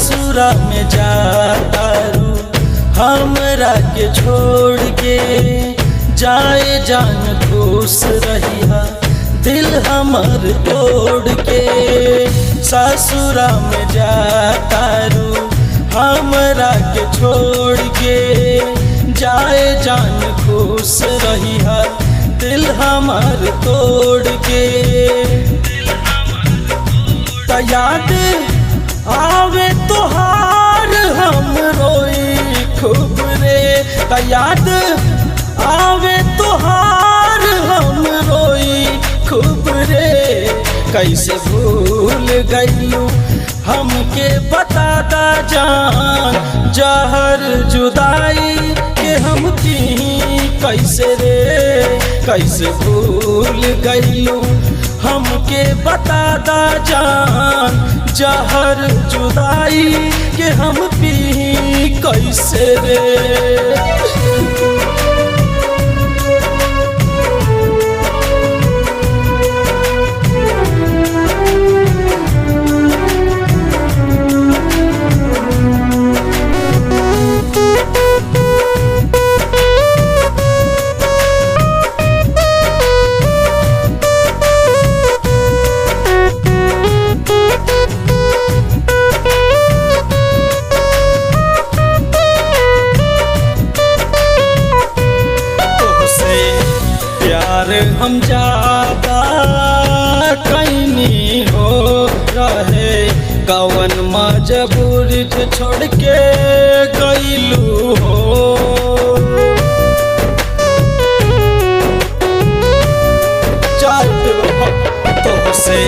ससुरा में जातारू हमरा के छोड़ के, जाए जान खुश रहिया दिल हमर तोड़ के। ससुरा में जातारू हमरा के छोड़ के, जाए जान खुश रहिया दिल हमर तोड़ के। त याद आवे तोहार हम रोई खूब रे, त याद आवे तोहार हम रोई खूब रे। कैसे भूल गईलू हमके बता दा जान, जहर जुदाई के हम पी कैसे रे। कैसे भूल गईलू हमके बता दा जान, जहर जुदाई के हम पी कैसे रे। हम ज्यादा कैनी हो रहे, कवन मजबूरी छोड़ के गईलू हो। तुझसे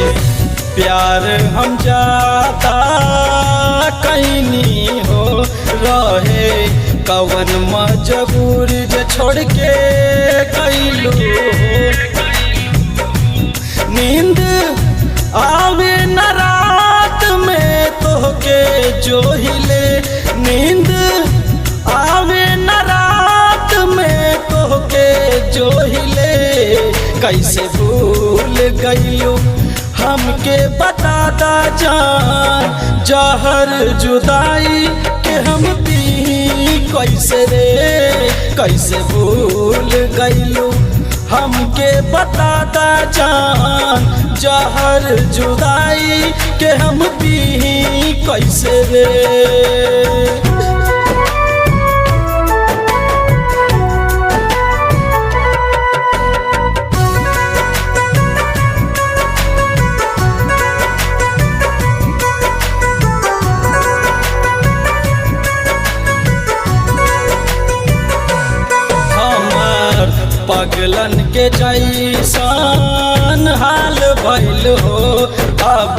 प्यार हम ज्यादा कैनी हो रहे, कवन मजबूरी छोड़ के गईलू। नींद आवे न रात में तोहके जो हिले, नींद आवे न रात में तोहके जो हिले। कैसे भूल गईलू हमके बता दा जान, जहर जुदाई के हम पी कैसे रे। कैसे भूल गईलू हमके बता दा जान, जहर जुदाई के हम पी कैसे रे। पगलन के जैसन हाल भइल हो, अब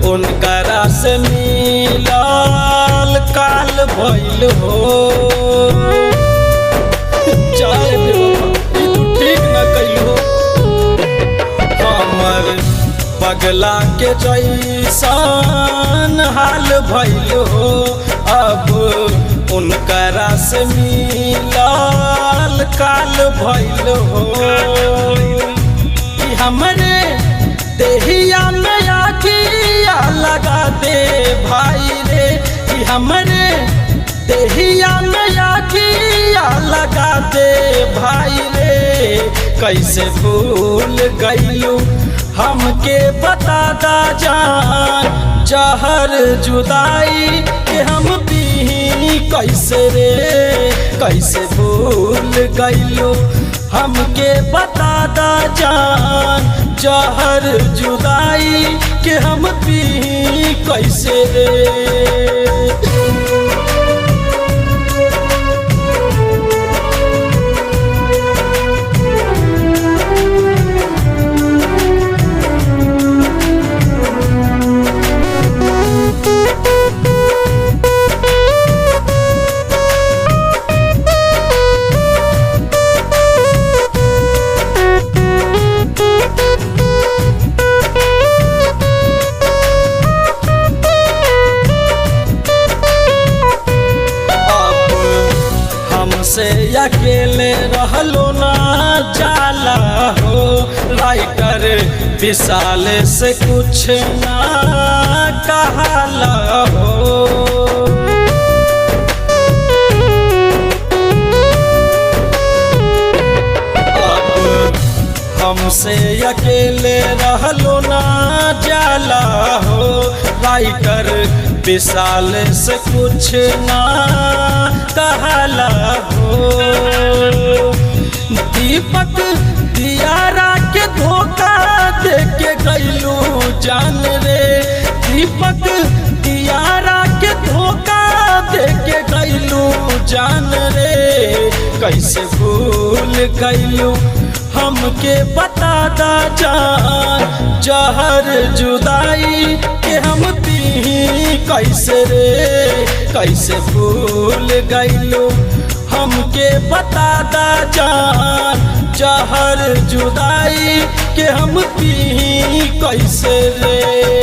उनकरा से मिलल काल भइल हो। चाहे तू ठीक न कहियो, हमर पगला के जैसन हाल भइल हो, अब उनकरा से मिलल काल भइल हो। हमरे देहिया में आखिया लगा दे भाई रे, हमरे देहिया में आखिया लगा दे भाई रे। कैसे भूल गईलू हमके बता दा जान, जहर जुदाई के हम पी कैसे रे। कैसे भूल गईलू हमके बता दा जान, जहर जुदाई के हम पी कैसे रे। अकेले रहलो ना जाला हो, राइटर विशाल से कुछ ना कहला हो। हमसे अकेले रहलो ना जाला हो, राइटर विशाल से कुछ ना कहला हो। दीपक दियारा के धोखा दे के गइलू जान रे, दीपक दियारा के धोखा दे के गइलू जान रे। कैसे भूल गइलू हमके बता दा जान, जहर जुदाई के हम पी कैसे रे, कैसे भूल गइलू हमके बता दा जान, जहर जुदाई के हम पी कैसे रे।